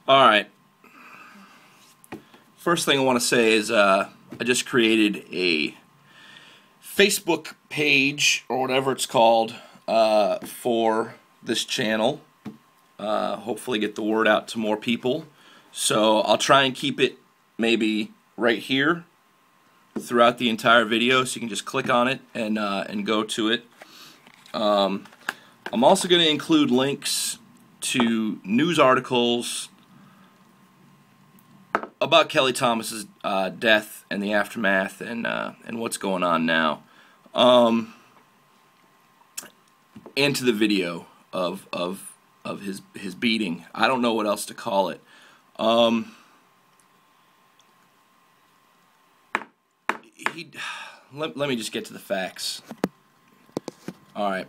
Alright. First thing I want to say is I just created a Facebook page, or whatever it's called, for this channel. Hopefully get the word out to more people. So I'll try and keep it maybe right here throughout the entire video, so you can just click on it and go to it. I'm also going to include links to news articles about Kelly Thomas's death and the aftermath and what's going on now, and to the video of his beating. I don't know what else to call it. Let me just get to the facts. All right.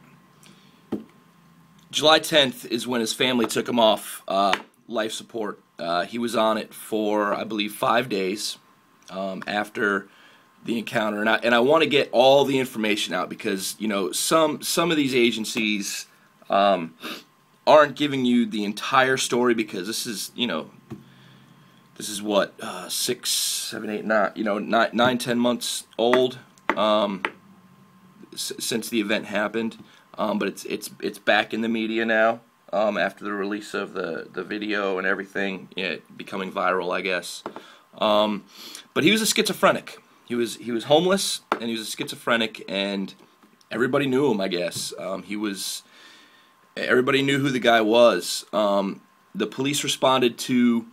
July 10th is when his family took him off life support. He was on it for, I believe, 5 days after the encounter, and I want to get all the information out because, you know, some of these agencies aren't giving you the entire story, because this is, you know, this is what 6, 7, 8, 9, you know, 9, 10 months old since the event happened. But it's back in the media now after the release of the video and everything, becoming viral, I guess. But he was a schizophrenic. He was homeless, and he was a schizophrenic, and everybody knew him, I guess. Everybody knew who the guy was. The police responded to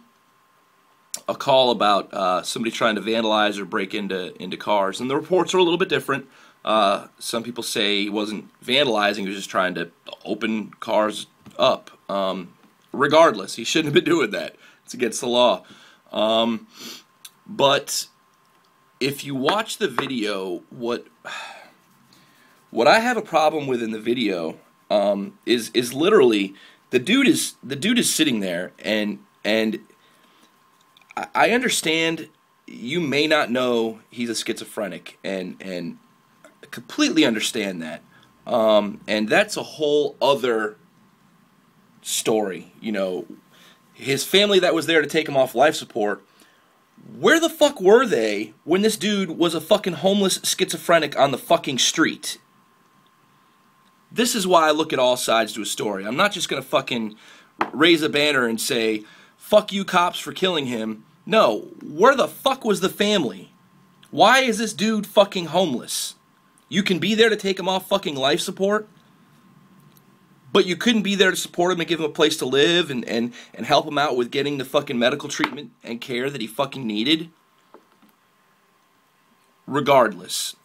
a call about somebody trying to vandalize or break into cars, and the reports are a little bit different. Some people say he wasn't vandalizing, he was just trying to open cars up. Regardless, he shouldn't have been doing that. It's against the law. But if you watch the video, what I have a problem with in the video is literally the dude is sitting there, and I understand you may not know he's a schizophrenic, and completely understand that, and that's a whole other story. You know, his family that was there to take him off life support, where the fuck were they when this dude was a fucking homeless schizophrenic on the fucking street? This is why I look at all sides to a story. I'm not just gonna fucking raise a banner and say, fuck you cops for killing him. No, where the fuck was the family? Why is this dude fucking homeless? You can be there to take him off fucking life support, but you couldn't be there to support him and give him a place to live and help him out with getting the fucking medical treatment and care that he fucking needed? Regardless.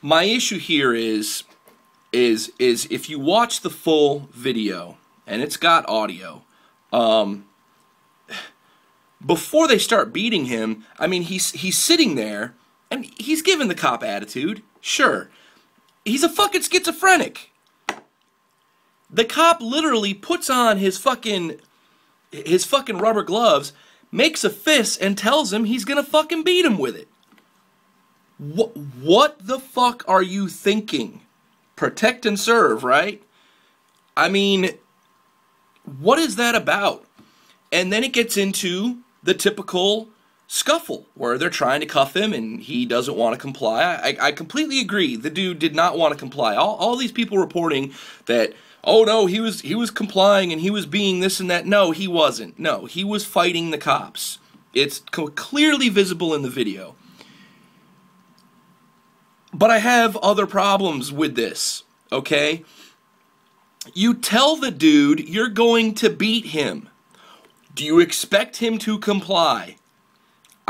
My issue here is if you watch the full video, and it's got audio, before they start beating him, I mean, he's sitting there, and he's giving the cop attitude. Sure. He's a fucking schizophrenic. The cop literally puts on his fucking rubber gloves, makes a fist, and tells him he's gonna fucking beat him with it. What the fuck are you thinking? Protect and serve, right? I mean, what is that about? And then it gets into the typical scuffle where they're trying to cuff him and he doesn't want to comply. I completely agree. The dude did not want to comply. All these people reporting that, oh no, he was complying and he was being this and that. No, he wasn't. No, he was fighting the cops. It's clearly visible in the video. But I have other problems with this, okay? You tell the dude you're going to beat him. Do you expect him to comply?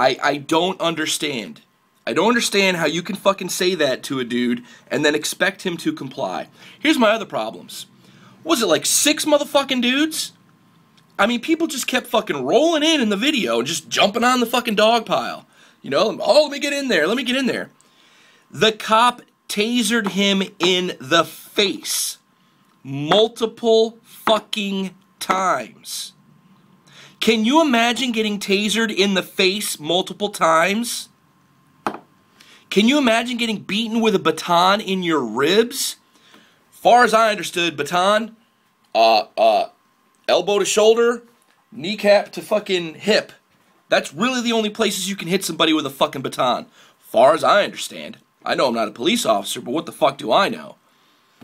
I don't understand. I don't understand how you can fucking say that to a dude and then expect him to comply. Here's my other problems. Was it like 6 motherfucking dudes? I mean, people just kept fucking rolling in the video and just jumping on the fucking dog pile. You know, oh, let me get in there, let me get in there. The cop tasered him in the face multiple fucking times. Can you imagine getting tasered in the face multiple times? Can you imagine getting beaten with a baton in your ribs? Far as I understood, baton, elbow to shoulder, kneecap to fucking hip. That's really the only places you can hit somebody with a fucking baton. Far as I understand. I know I'm not a police officer, but what the fuck do I know?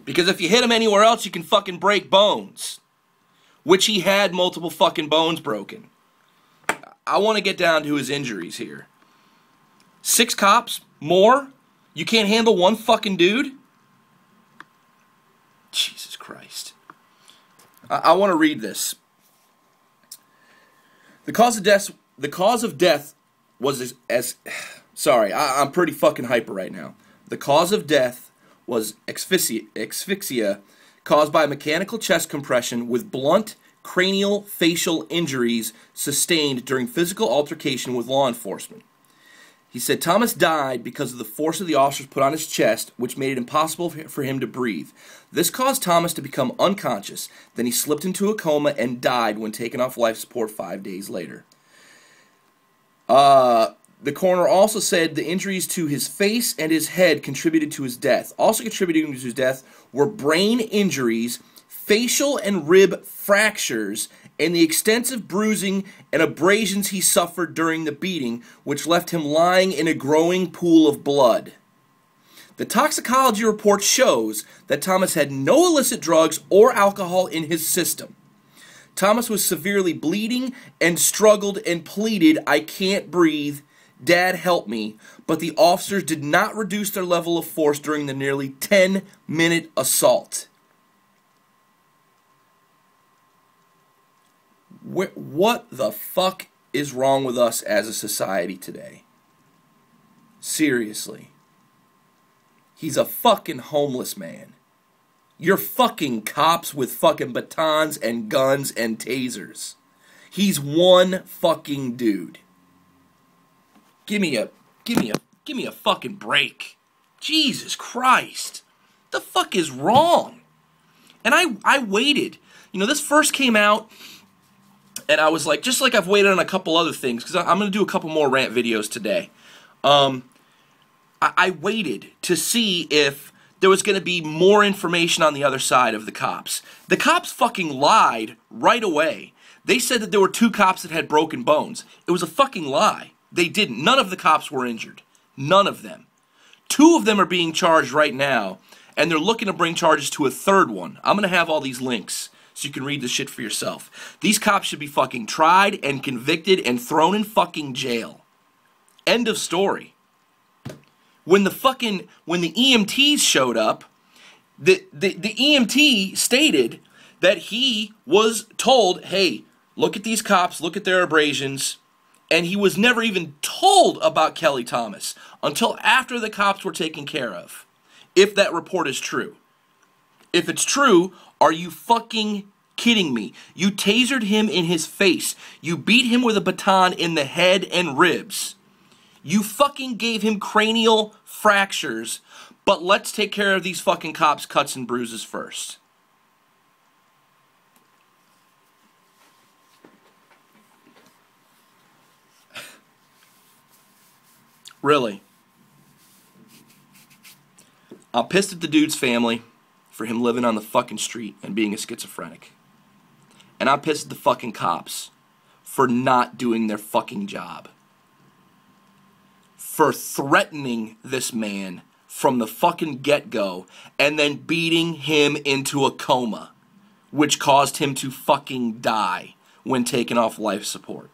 Because if you hit him anywhere else, you can fucking break bones. Which he had multiple fucking bones broken. I want to get down to his injuries here. 6 cops? More? You can't handle one fucking dude? Jesus Christ. I want to read this. The cause of death was sorry, I'm pretty fucking hyper right now. The cause of death was asphyxia caused by mechanical chest compression with blunt cranial facial injuries sustained during physical altercation with law enforcement. He said Thomas died because of the force of the officers put on his chest, which made it impossible for him to breathe. This caused Thomas to become unconscious. Then he slipped into a coma and died when taken off life support 5 days later. The coroner also said the injuries to his face and his head contributed to his death. Also contributing to his death were brain injuries, facial and rib fractures, and the extensive bruising and abrasions he suffered during the beating, which left him lying in a growing pool of blood. The toxicology report shows that Thomas had no illicit drugs or alcohol in his system. Thomas was severely bleeding and struggled and pleaded, "I can't breathe. Dad, help me." But the officers did not reduce their level of force during the nearly 10-minute assault. What the fuck is wrong with us as a society today? Seriously. He's a fucking homeless man. You're fucking cops with fucking batons and guns and tasers. He's one fucking dude. Give me a fucking break. Jesus Christ. The fuck is wrong? And I waited. You know, this first came out, and I was like, just like I've waited on a couple other things, because I'm going to do a couple more rant videos today. I waited to see if there was going to be more information on the other side of the cops. The cops fucking lied right away. They said that there were 2 cops that had broken bones. It was a fucking lie. They didn't. None of the cops were injured. None of them. 2 of them are being charged right now, and they're looking to bring charges to a 3rd one. I'm going to have all these links so you can read this shit for yourself. These cops should be fucking tried and convicted and thrown in fucking jail. End of story. When the EMTs showed up, the EMT stated that he was told, hey, look at these cops, look at their abrasions, and he was never even told about Kelly Thomas until after the cops were taken care of, if that report is true. If it's true, are you fucking kidding me? You tasered him in his face. You beat him with a baton in the head and ribs. You fucking gave him cranial fractures, but let's take care of these fucking cops' cuts and bruises first. Really? I'm pissed at the dude's family for him living on the fucking street and being a schizophrenic. And I'm pissed at the fucking cops for not doing their fucking job. For threatening this man from the fucking get-go and then beating him into a coma, which caused him to fucking die when taken off life support.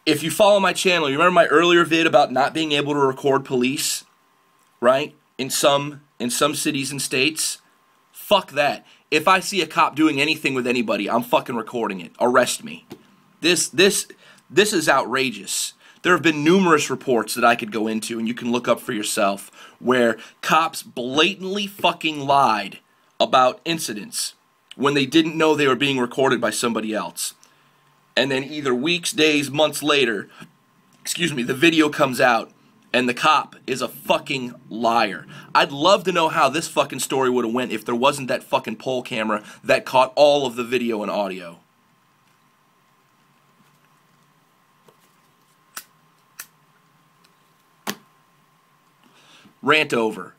If you follow my channel, you remember my earlier vid about not being able to record police, right? In some cities and states? Fuck that. If I see a cop doing anything with anybody, I'm fucking recording it. Arrest me. This is outrageous. There have been numerous reports that I could go into, and you can look up for yourself, where cops blatantly fucking lied about incidents when they didn't know they were being recorded by somebody else. And then either weeks, days, months later, the video comes out, and the cop is a fucking liar. I'd love to know how this fucking story would have went if there wasn't that fucking poll camera that caught all of the video and audio. Rant over.